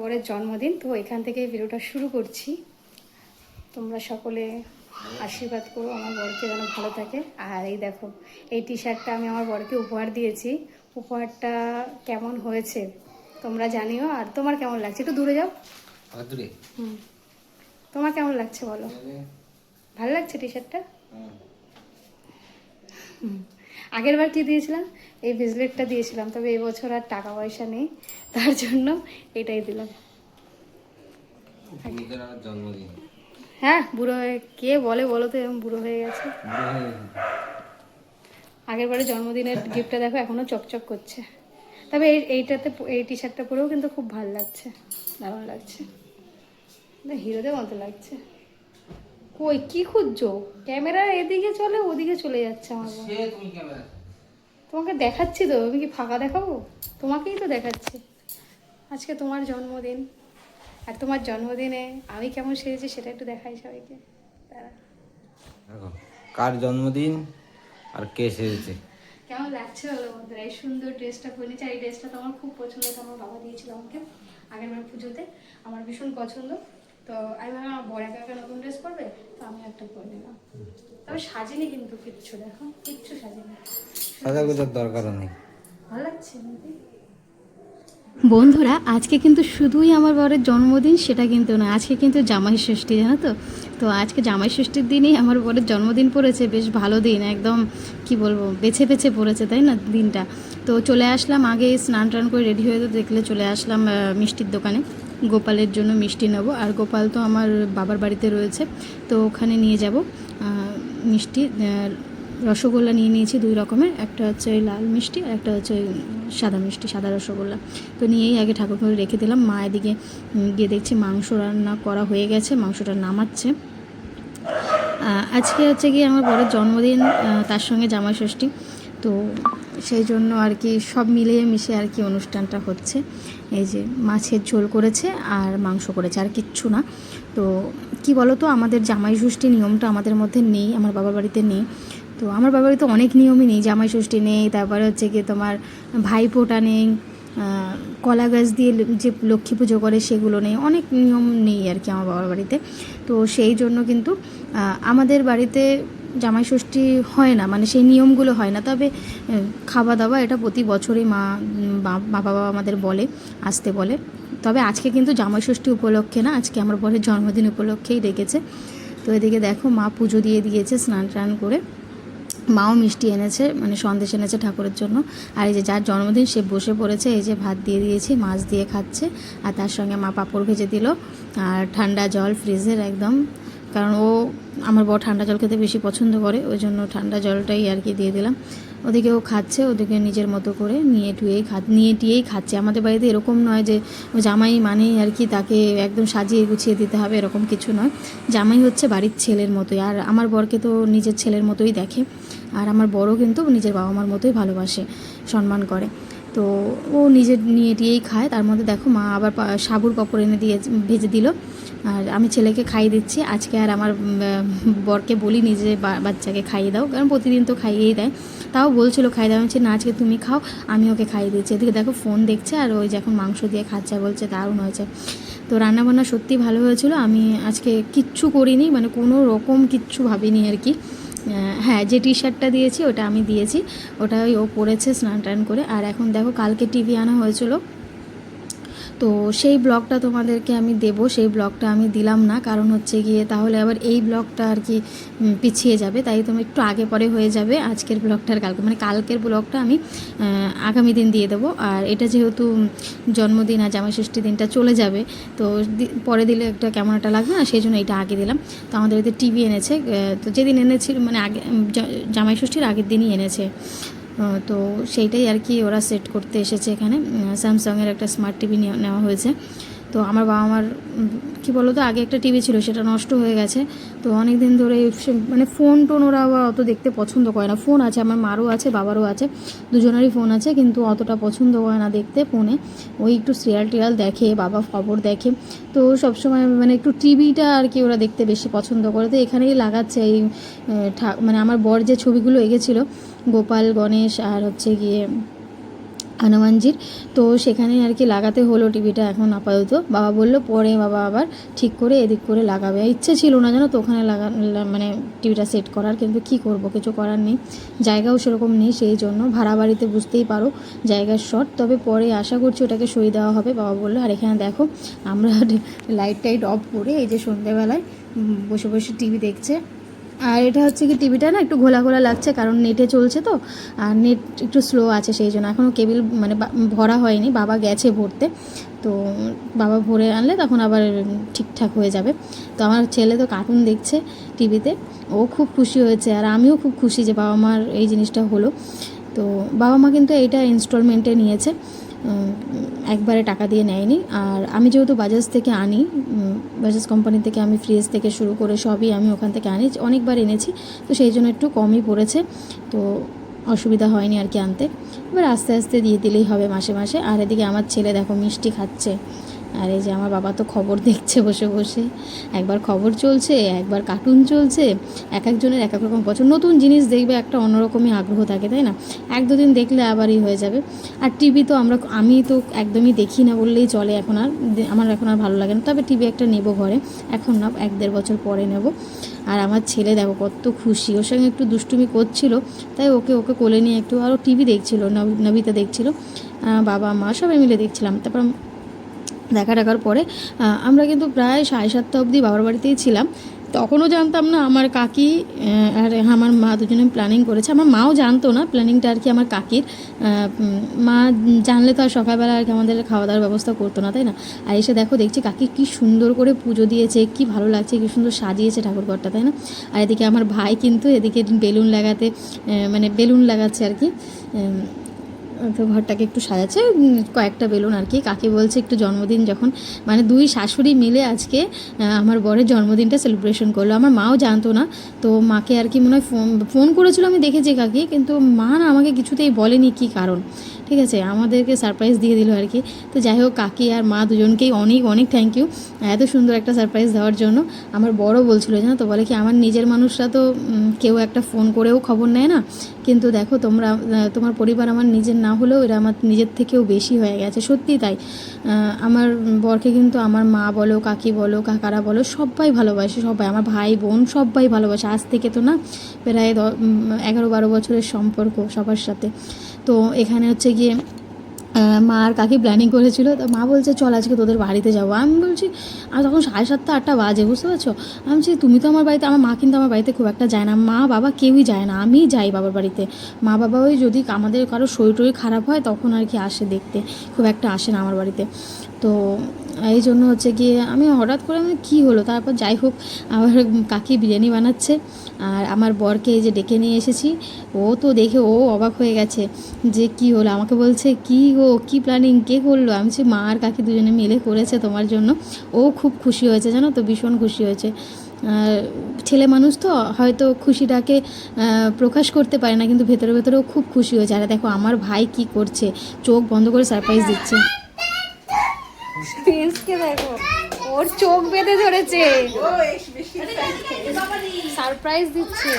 বরের জন্মদিন, তো এখান থেকে ভিডিওটা শুরু করছি। তোমরা সকলে আশীর্বাদ করো আমার বরকে যেন ভালো থাকে। আর এই দেখো, এই টি শার্টটা আমি আমার বরকে উপহার দিয়েছি। উপহারটা কেমন হয়েছে তোমরা জানিও। আর তোমার কেমন লাগছে? একটু দূরে যাও। দূরে। তোমার কেমন লাগছে বলো? ভালো লাগছে টি শার্টটা? আগের বার কি দিয়েছিলাম? এই ব্রেসলেটটা দিয়েছিলাম, তবে এবছর আর টাকা পয়সা নেই, তার জন্য এটাই দিলাম। জন্মদিন। হ্যাঁ, বুড়ো হয়ে কে বলে বলো তো এরকম বুড়ো হয়ে গেছে? আগের বারে জন্মদিনের গিফটটা দেখো এখনো চকচক করছে। তবে এইটাতে এই টি শার্টটা পরেও কিন্তু খুব ভালো লাগছে, দারুণ লাগছে, হিরোদের মতো লাগছে। কই কি খুঁজছো? ক্যামেরা এদিকে চলে ওদিকে চলে যাচ্ছে আমার। তোমাকে দেখাচ্ছি তো, আমি কি ফাঁকা দেখাবো? তোমাকেই তো দেখাচ্ছি। আজকে তোমার জন্মদিন, আর তোমার জন্মদিনে আমি কেমন সেরেছি সেটা একটু দেখাই সবাইকে। তারা দেখো কার জন্মদিন আর কে সেজেছে। কেমন লাগছে বলো বন্ধুরা? এই সুন্দর ড্রেসটা পরে নিয়েছি। আর এই ড্রেসটা তো আমার খুব পছন্দ, তো আমার বাবা দিয়েছিল আমাকে আগের বার পুজোতে। আমার ভীষণ পছন্দ। তো আমি ভাবলাম আমার বড় একা একা নতুন ড্রেস পরবে, তো আমি একটা পরে নিলাম। তবে সাজিনি কিন্তু কিচ্ছু, দেখো কিচ্ছু সাজিনি। সাজাগোজার দরকারও নেই। ভালো লাগছে বন্ধুরা। আজকে কিন্তু শুধুই আমার বরের জন্মদিন সেটা কিন্তু না, আজকে কিন্তু জামাই ষষ্ঠী, জানো তো? তো আজকে জামাই ষষ্ঠীর দিনই আমার বরের জন্মদিন পড়েছে। বেশ ভালো দিন, একদম কি বলবো, বেছে বেছে পড়েছে, তাই না দিনটা? তো চলে আসলাম আগে স্নান টান করে রেডি হয়ে, তো দেখলে চলে আসলাম মিষ্টির দোকানে। গোপালের জন্য মিষ্টি নেব। আর গোপাল তো আমার বাবার বাড়িতে রয়েছে, তো ওখানে নিয়ে যাব মিষ্টি। রসগোল্লা নিয়ে নিয়েছি 2 রকমের, একটা হচ্ছে ওই লাল মিষ্টি আর একটা হচ্ছে ওই সাদা মিষ্টি, সাদা রসগোল্লা। তো নিয়েই আগে ঠাকুর ঘরে রেখে দিলাম। মা এদিকে গিয়ে দেখছি মাংস রান্না করা হয়ে গেছে, মাংসটা নামাচ্ছে। আজকে হচ্ছে গিয়ে আমার বড় জন্মদিন, তার সঙ্গে জামাই ষষ্ঠী, তো সেই জন্য আর কি সব মিলিয়ে মিশে আর কি অনুষ্ঠানটা হচ্ছে। এই যে মাছের ঝোল করেছে আর মাংস করেছে, আর কিচ্ছু না। তো কি বলো তো, আমাদের জামাই ষষ্ঠী নিয়মটা আমাদের মধ্যে নেই, আমার বাবার বাড়িতে নেই। তো আমার বাবার বাড়িতে অনেক নিয়মই নেই, জামাই ষষ্ঠী নেই, তারপরে হচ্ছে গিয়ে তোমার ভাইফোঁটা নেই, কলা গাছ দিয়ে যে লক্ষ্মী পুজো করে সেগুলো নেই, অনেক নিয়ম নেই আর কি আমার বাবার বাড়িতে। তো সেই জন্য কিন্তু আমাদের বাড়িতে জামাই ষষ্ঠী হয় না, মানে সেই নিয়মগুলো হয় না। তবে খাওয়া দাওয়া এটা প্রতি বছরই মা বাবা আমাদের বলে, আসতে বলে। তবে আজকে কিন্তু জামাই ষষ্ঠী উপলক্ষে না, আজকে আমার বরের জন্মদিন উপলক্ষেই ডেকেছে। তো এদিকে দেখো মা পুজো দিয়ে দিয়েছে স্নান টান করে। মাও মিষ্টি এনেছে, মানে সন্দেশ এনেছে ঠাকুরের জন্য। আর এই যে যার জন্মদিন সে বসে পড়েছে, এই যে ভাত দিয়ে দিয়েছি, মাছ দিয়ে খাচ্ছে। আর তার সঙ্গে মা পাঁপড় ভেজে দিল আর ঠান্ডা জল ফ্রিজের একদম, কারণ ও আমার বড় ঠান্ডা জল খেতে বেশি পছন্দ করে, ওই জন্য ঠান্ডা জলটাই আর কি দিয়ে দিলাম। ওদিকে ও খাচ্ছে, ওদিকে নিজের মতো করে নিয়ে টিয়েই খাচ্ছে। আমাদের বাড়িতে এরকম নয় যে জামাই মানেই আর কি তাকে একদম সাজিয়ে গুছিয়ে দিতে হবে, এরকম কিছু নয়। জামাই হচ্ছে বাড়ির ছেলের মতোই, আর আমার বরকে তো নিজের ছেলের মতোই দেখে। আর আমার বড় কিন্তু নিজের বাবা মার মতোই ভালোবাসে, সম্মান করে। তো ও নিজের নিয়ে টিয়েই খায়। তার মধ্যে দেখো মা আবার সাবুর পাঁপড় এনে দিয়ে ভেজে দিল, আর আমি ছেলেকে খাইয়ে দিচ্ছি। আজকে আর আমার বরকে বলি নিজে বাচ্চাকে খাইয়ে দাও, কারণ প্রতিদিন তো খাইয়েই দেয়। তাও বলছিল খাইয়ে দাও, আমি না আজকে তুমি খাও, আমি ওকে খাইয়ে দিচ্ছি। এদিকে দেখো ফোন দেখছে আর ওই যে এখন মাংস দিয়ে খাচ্ছে, বলছে দারুণ হয়েছে। তো রান্নাবান্না সত্যি ভালো হয়েছিল। আমি আজকে কিচ্ছু করিনি, মানে কোনো রকম কিচ্ছু ভাবিনি আর কি। হ্যাঁ, যে টি শার্টটা দিয়েছি ওটা আমি দিয়েছি, ওটাই ও পরেছে স্নান টান করে। আর এখন দেখো কালকে টিভি আনা হয়েছিল, তো সেই ব্লগটা তোমাদেরকে আমি দেব। সেই ব্লগটা আমি দিলাম না, কারণ হচ্ছে গিয়ে তাহলে আবার এই ব্লগটা আর কি পিছিয়ে যাবে, তাই তুমি একটু আগে পরে হয়ে যাবে আজকের ব্লগটার কালকে, মানে কালকের ব্লগটা আমি আগামী দিন দিয়ে দেবো। আর এটা যেহেতু জন্মদিন আর জামাই ষষ্ঠীর দিনটা চলে যাবে, তো পরে দিলে একটা কেমন একটা লাগবে না, সেই জন্য এটা আগে দিলাম। তো আমাদের এতে টিভি এনেছে, তো যেদিন এনেছিল মানে আগে জামাই ষষ্ঠীর আগের দিনই এনেছে। তো সেইটাই আর কি ওরা সেট করতে এসেছে এখানে। স্যামসাংয়ের একটা স্মার্ট টিভি নেওয়া হয়েছে। তো আমার বাবা আমার কী বলো তো, আগে একটা টিভি ছিল সেটা নষ্ট হয়ে গেছে। তো অনেক দিন ধরে মানে ফোন টোন ওরা আবার অত দেখতে পছন্দ করে না। ফোন আছে, আমার মারও আছে বাবারও আছে, দুজনেরই ফোন আছে, কিন্তু অতটা পছন্দ করে না দেখতে ফোনে। ওই একটু সিরিয়াল টিরিয়াল দেখে, বাবা খবর দেখে। তো সবসময় মানে একটু টিভিটা আর কি ওরা দেখতে বেশি পছন্দ করে। তো এখানেই লাগাচ্ছে এই মানে আমার বর যে ছবিগুলো এঁকেছিল, গোপাল গণেশ আর হচ্ছে গিয়ে হনুমানজির। তো সেখানে আর কি লাগাতে হলো টিভিটা এখন আপাতত। বাবা বলল পরে বাবা আবার ঠিক করে এদিক করে লাগাবে। ইচ্ছে ছিল না জানো তো ওখানে মানে টিভিটা সেট করার, কিন্তু কি করব, কিছু করার নেই, জায়গাও সেরকম নেই, সেই জন্য ভাড়া বাড়িতে বুঝতেই পারো জায়গার শর্ট। তবে পরে আশা করছি ওটাকে সই দেওয়া হবে বাবা বললো। আর এখানে দেখো আমরা লাইট টাইট অফ করে এই যে সন্ধ্যেবেলায় বসে বসে টিভি দেখছে। আর এটা হচ্ছে কি টিভিটা না একটু ঘোলা ঘোলা লাগছে, কারণ নেটে চলছে তো, আর নেট একটু স্লো আছে সেই জন্য। এখনও কেবিল মানে ভরা হয়নি, বাবা গেছে ভরতে, তো বাবা ভরে আনলে তখন আবার ঠিকঠাক হয়ে যাবে। তো আমার ছেলে তো কার্টুন দেখছে টিভিতে, ও খুব খুশি হয়েছে, আর আমিও খুব খুশি যে বাবা মার এই জিনিসটা হলো। তো বাবা মা কিন্তু এইটা ইনস্টলমেন্টে নিয়েছে, একবারে টাকা দিয়ে নেয়নি। আর আমি যেহেতু বাজাজ থেকে আনি, বাজাজ কোম্পানি থেকে আমি ফ্রিজ থেকে শুরু করে সবই আমি ওখান থেকে আনি, অনেকবার এনেছি, তো সেই জন্য একটু কমই পড়েছে, তো অসুবিধা হয়নি আর কি আনতে। এবার আস্তে আস্তে দিয়ে দিলেই হবে মাসে মাসে। আর এদিকে আমার ছেলে দেখো মিষ্টি খাচ্ছে, আর এই যে আমার বাবা তো খবর দেখছে বসে বসে, একবার খবর চলছে একবার কার্টুন চলছে। এক একজনের এক এক রকম পছন্দ, নতুন জিনিস দেখবে একটা অন্যরকমই আগ্রহ থাকে, তাই না? এক দুদিন দেখলে আবারই হয়ে যাবে। আর টিভি তো আমি তো একদমই দেখি না বললেই চলে, আমার এখন আর ভালো লাগে না। তবে টিভি একটা নেব ঘরে, এখন না 1-1.5 বছর পরে নেব। আর আমার ছেলে দেখো কত খুশি, ওর সঙ্গে একটু দুষ্টুমি করছিল, তাই ওকে কোলে নিয়ে একটু আরও টিভি দেখছিল, নবিতা দেখছিল, বাবা মা সবাই মিলে দেখছিলাম। তারপর দেখার পরে আমরা কিন্তু প্রায় 7:30 অবধি বাবার বাড়িতেই ছিলাম। তখনও জানতাম না আমার কাকি আর আমার মা দুজনে প্ল্যানিং করেছে। আমার মাও জানতো না প্ল্যানিংটা আর কি আমার কাকির। মা জানলে তো আর সকালবেলা আর কি আমাদের খাওয়া দাওয়ার ব্যবস্থা করতো না, তাই না? আর এসে দেখছি কাকি কী সুন্দর করে পুজো দিয়েছে, কী ভালো লাগছে, কী সুন্দর সাজিয়েছে ঠাকুরঘরটা, তাই না? আর এদিকে আমার ভাই কিন্তু এদিকে বেলুন লাগাচ্ছে আর কি, তো ঘরটাকে একটু সাজাচ্ছে, কয়েকটা বেলুন আর কি। কাকি বলছে একটু জন্মদিন যখন, মানে 2 শাশুড়ি মিলে আজকে আমার বরের জন্মদিনটা সেলিব্রেশন করলো। আমার মাও জানতো না, তো মাকে আর কি মনে হয় ফোন করেছিল, আমি দেখেছি কাকি, কিন্তু মা না আমাকে কিছুতেই বলেনি কী কারণ, ঠিক আছে, আমাদেরকে সারপ্রাইজ দিয়ে দিল আর কি। তো যাই হোক কাকি আর মা দুজনকেই অনেক অনেক থ্যাংক ইউ এত সুন্দর একটা সারপ্রাইজ দেওয়ার জন্য। আমার বড় বলছিল জানো তো, বলে কি আমার নিজের মানুষরা তো কেউ একটা ফোন করেও খবর নেয় না, কিন্তু দেখো তোমার পরিবার আমার নিজের না হলেও এরা আমার নিজের থেকেও বেশি হয়ে গেছে, সত্যি তাই। আমার বরকে কিন্তু আমার মা বলো, কাকি বলো, কাকারা বলো, সবাই ভালোবাসে, সবাই, আমার ভাই বোন সবাই ভালোবাসে। আজ থেকে তো না প্রায় 11-12 বছরের সম্পর্ক সবার সাথে। তো এখানে হচ্ছে গিয়ে মা আর কাকি প্ল্যানিং করেছিল, তো মা বলছে চল আজকে তোদের বাড়িতে যাবো। আমি বলছি, আর তখন 7:30-8টা বাজে, বুঝতে পারছো? আমি বলছি তুমি তো আমার বাড়িতে, আমার মা কিন্তু আমার বাড়িতে খুব একটা যায় না, মা বাবা কেউই যায় না, আমিই যাই বাবার বাড়িতে। মা বাবা ওই যদি আমাদের কারো শরীর খারাপ হয় তখন আর কি আসে দেখতে, খুব একটা আসে না আমার বাড়িতে। তো এই জন্য হচ্ছে গিয়ে আমি হঠাৎ করে কী হলো, তারপর যাই হোক আবার কাকি বিরিয়ানি বানাচ্ছে, আর আমার বরকে এই যে ডেকে নিয়ে এসেছি। ও তো দেখে ও অবাক হয়ে গেছে যে কি হলো, আমাকে বলছে কি গো কী প্ল্যানিং কে করলো? আমি বলছি মা আর কাকি দুজনে মিলে করেছে তোমার জন্য। ও খুব খুশি হয়েছে জানো তো, ভীষণ খুশি হয়েছে। ছেলে মানুষ তো হয়তো খুশিটাকে প্রকাশ করতে পারে না, কিন্তু ভেতরে ভেতরেও খুব খুশি হয়েছে। আর দেখো আমার ভাই কি করছে, চোখ বন্ধ করে সারপ্রাইজ দিচ্ছে। প্রিন্সকে দেখো, ওর চোখ বেঁধে ধরেছে, সারপ্রাইজ দিচ্ছে।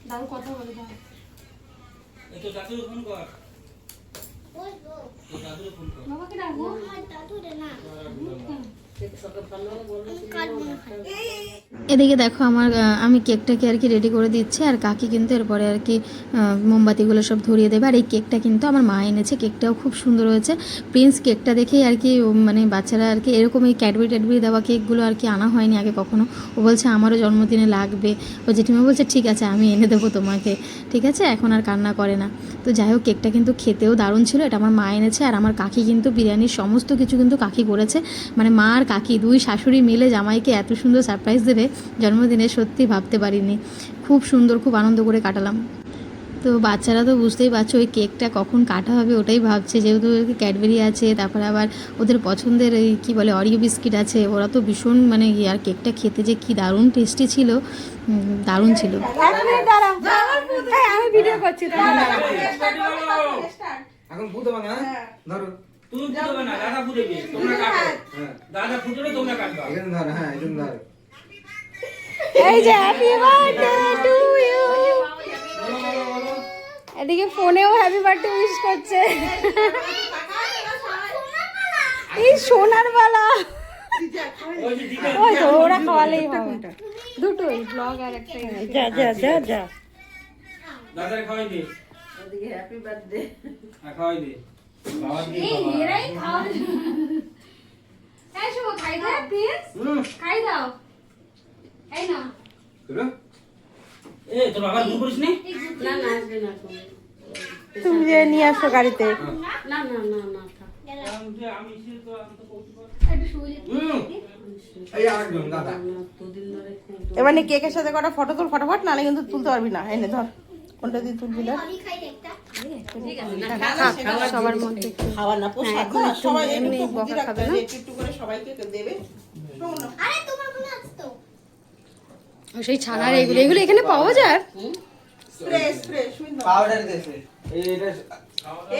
দাদু কথা বলে দাও, বাবাকে ডাকবো। এদিকে দেখো আমি কেকটাকে আর কি রেডি করে দিচ্ছি, আর কাকি কিন্তু এরপরে আর কি মোমবাতিগুলো সব ধরিয়ে দেবে। আর এই কেকটা কিন্তু আমার মা এনেছে, কেকটাও খুব সুন্দর হয়েছে। প্রিন্স কেকটা দেখেই আর কি মানে বাচ্চারা আর কি এরকম এই ক্যাডবেরি দেওয়া কেকগুলো আর কি আনা হয়নি আগে কখনো। ও বলছে আমারও জন্মদিনে লাগবে, ও জেঠিমা বলছে ঠিক আছে আমি এনে দেবো তোমাকে, ঠিক আছে, এখন আর কান্না করে না। তো যাই হোক কেকটা কিন্তু খেতেও দারুণ ছিল, এটা আমার মা এনেছে। আর আমার কাকি কিন্তু বিরিয়ানির সমস্ত কিছু কিন্তু কাকি করেছে, মানে মা আর কাকি 2 শাশুড়ি মিলে জামাইকে এত সুন্দর সারপ্রাইজ দেবে জন্মদিনে, সত্যি ভাবতে পারিনি। খুব সুন্দর, খুব আনন্দ করে কাটালাম। তো বাচ্চারা তো বুঝতেই পারছো ওই কেকটা কখন কাটা হবে ওটাই ভাবছে, যেহেতু ক্যাডবেরি আছে, তারপরে আবার ওদের পছন্দের এই কী বলে অরিও বিস্কিট আছে, ওরা তো ভীষণ মানে আর কেকটা খেতে যে কি দারুণ টেস্টি ছিল, দারুণ ছিল। আমি ভিডিও করছি। এখন ফুটো না ধরো তুমি ফুটবে না, দাদা ফুটবে, তোমরা কাটো। হ্যাঁ দাদা ফুটলে তোমরা কাটবা। এখানে ধর, হ্যাঁ এখানে ধর। এই যে হ্যাপি বার্থডে টু ইউ। এদিকে ফোনেও হ্যাপি বার্থডে উইশ করছে। এই সোনার বালা। ওই যে দিদা, ওই তো ওরা খাওয়ালেই হবে। দুটোই ব্লগ আর একটা। যা যা যা যা দাদার খাওয়াই দে। ওদিকে হ্যাপি বার্থডে হ্যাঁ, খাওয়াই দে। বাবা দিয়ে এই বাবা। এরাই খাওয়াবে। এই শুভ খাই দাও প্লিজ। খাই দাও। এই না। ধরো। এ, তোর বাবা ঘুম করিস নি? না না আসবে না তুমি তুমি যে নিয়ে আসো গাড়িতে। না না না না থাক আমি এসে তো আমি তো কৌতুক করি। একটু শুয়ে যা। এই আরেকজন দাদা। না দুদিন ধরে খুব এবার নি কেকের সাথে কটা ফটো তোল ফটাফট, নাহলে কিন্তু তুলতে পারবি না। এনে ধর, কোনটা দিয়ে তুলবি না? সবার মধ্যে খাওয়া না প্রসাদ না, সবাই এমনি বকা খাবে না, একটু একটু করে সবাইকে দেবে। শোন না, সেই ছানার এগুলো এগুলো এখানে পাওয়া যায়। স্প্রে স্প্রে শুন না। পাউডার দেছে। এই এটা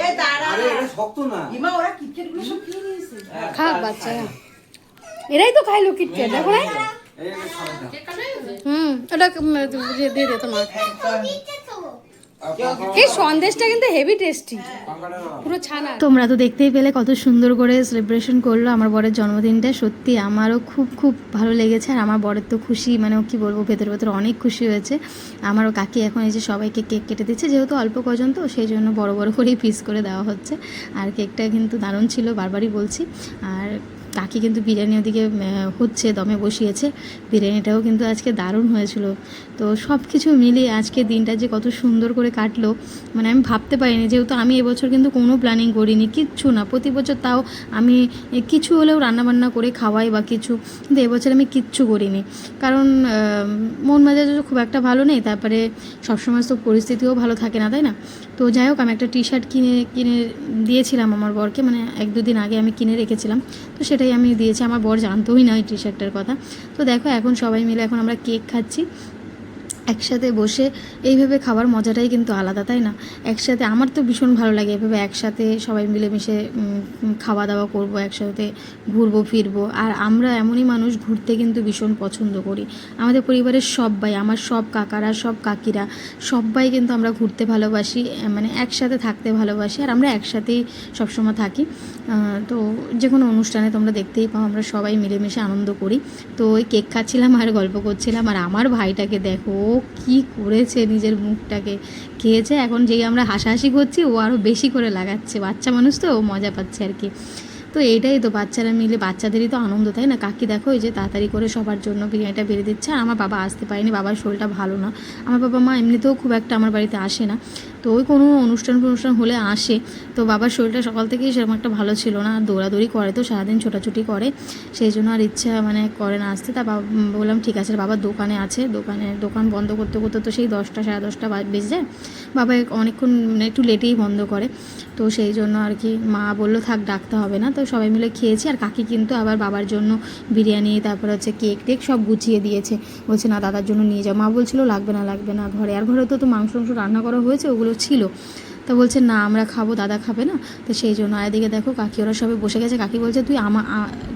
এ দাঁড়া, আরে এটা শক্ত না। ইমা ওরা কিটকেট গুলো সব খেয়ে নিয়েছে। খাক বাচ্চারা, এরাই তো খাইলো কিটকেট দেখো না। এই এটা খাওয়া ওটা দিয়ে দে তোমার। এই সন্দেশটা কিন্তু হেভি টেস্টি, পুরো ছানা। তোমরা তো দেখতেই পেলে কত সুন্দর করে সেলিব্রেশন করলো আমার বরের জন্মদিনটা। সত্যি আমারও খুব খুব ভালো লেগেছে, আর আমার বরের তো খুশি, মানে কি বলবো, ভেতরে ভেতরে অনেক খুশি হয়েছে। আমারও কাকি এখন এই যে সবাইকে কেক কেটে দিচ্ছে, যেহেতু অল্প কজন তো সেই জন্য বড় বড় করেই পিস করে দেওয়া হচ্ছে। আর কেকটা কিন্তু দারুণ ছিল, বারবারই বলছি। আর কাকি কিন্তু বিরিয়ানি ওদিকে হচ্ছে, দমে বসিয়েছে। বিরিয়ানিটাও কিন্তু আজকে দারুণ হয়েছিল। তো সব কিছু মিলিয়ে আজকে দিনটা যে কত সুন্দর করে কাটলো, মানে আমি ভাবতে পারিনি। যেহেতু আমি এবছর কিন্তু কোনো প্ল্যানিং করিনি, কিচ্ছু না। প্রতি বছর তাও আমি কিছু হলেও রান্নাবান্না করে খাওয়াই বা কিছু, কিন্তু এবছর আমি কিচ্ছু করিনি। কারণ মন মেজাজ খুব একটা ভালো নেই, তারপরে সবসময় তো পরিস্থিতিও ভালো থাকে না, তাই না? তো যাই হোক, আমি একটা টি শার্ট কিনে দিয়েছিলাম আমার বরকে, মানে 1-2 দিন আগে আমি কিনে রেখেছিলাম, তো সেটাই আমি দিয়েছি। আমার বর জানতোই না ওই টি শার্টটার কথা। তো দেখো এখন সবাই মিলে এখন আমরা কেক খাচ্ছি একসাথে বসে। এইভাবে খাবার মজাটাই কিন্তু আলাদা, তাই না? একসাথে আমার তো ভীষণ ভালো লাগে এভাবে একসাথে সবাই মিলেমিশে খাওয়া দাওয়া করব, একসাথে ঘুরবো ফিরবো। আর আমরা এমনই মানুষ, ঘুরতে কিন্তু ভীষণ পছন্দ করি। আমাদের পরিবারের সবাই, আমার সব কাকারা, সব কাকিরা, সবাই কিন্তু আমরা ঘুরতে ভালোবাসি, মানে একসাথে থাকতে ভালোবাসি। আর আমরা একসাথেই সবসময় থাকি। তো যে কোনো অনুষ্ঠানে তোমরা দেখতেই পাও আমরা সবাই মিলেমিশে আনন্দ করি। তো ওই কেক খাচ্ছিলাম আর গল্প করছিলাম। আর আমার ভাইটাকে দেখো কি করেছে, নিজের মুখটাকে খেয়েছে। এখন যেই আমরা হাসাহাসি করছি ও আরও বেশি করে লাগাচ্ছে, বাচ্চা মানুষ তো, ও মজা পাচ্ছে আর কি। তো এইটাই তো, বাচ্চারা মিলে, বাচ্চাদেরই তো আনন্দ, তাই না? কাকি দেখো এই যে তাড়াতাড়ি করে সবার জন্য বিরিয়ানিটা বেড়ে দিচ্ছে। আর আমার বাবা আসতে পারেনি, বাবার শরীরটা ভালো না। আমার বাবা মা এমনিতেও খুব একটা আমার বাড়িতে আসে না, তো ওই কোনো অনুষ্ঠান হলে আসে। তো বাবার শরীরটা সকাল থেকেই সেরকম একটা ভালো ছিল না, দৌড়াদৌড়ি করে তো সারাদিন, ছোটাছুটি করে, সেই জন্য আর ইচ্ছা মানে করে না আসতে। তা বাবা বললাম ঠিক আছে, বাবা দোকানে আছে, দোকান বন্ধ করতে করতে তো সেই 10টা সাড়ে 10টা বেজে যায়। বাবা অনেকক্ষণ একটু লেটেই বন্ধ করে, তো সেই জন্য আর কি মা বললো থাক, ডাকতে হবে না। তো সবাই মিলে খেয়েছি। আর কাকি কিন্তু আবার বাবার জন্য বিরিয়ানি, তারপর হচ্ছে কেক টেক সব গুছিয়ে দিয়েছে। বলছে না দাদার জন্য নিয়ে যাও। মা বলছিল লাগবে না ঘরে, আর ঘরে তো মাংস রান্না করা হয়েছে, ওগুলো ছিল। তো বলছে না আমরা খাবো, দাদা খাবে না, তো সেই জন্য। আর এদিকে দেখো কাকি ওরা সবাই বসে গেছে। কাকি বলছে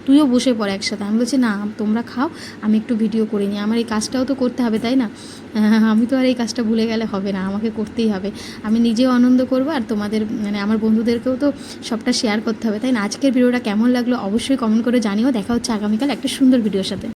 তুইও বসে পড় একসাথে। আমি বলছি না তোমরা খাও, আমি একটু ভিডিও করে নিই, আমার এই কাজটাও তো করতে হবে, তাই না? আমি তো আর এই কাজটা ভুলে গেলে হবে না, আমাকে করতেই হবে। আমি নিজেও আনন্দ করবো, আর তোমাদের মানে আমার বন্ধুদেরকেও তো সবটা শেয়ার করতে হবে, তাই না? আজকের ভিডিওটা কেমন লাগলো অবশ্যই কমেন্ট করে জানিও। দেখা হচ্ছে আগামীকাল একটা সুন্দর ভিডিওর সাথে।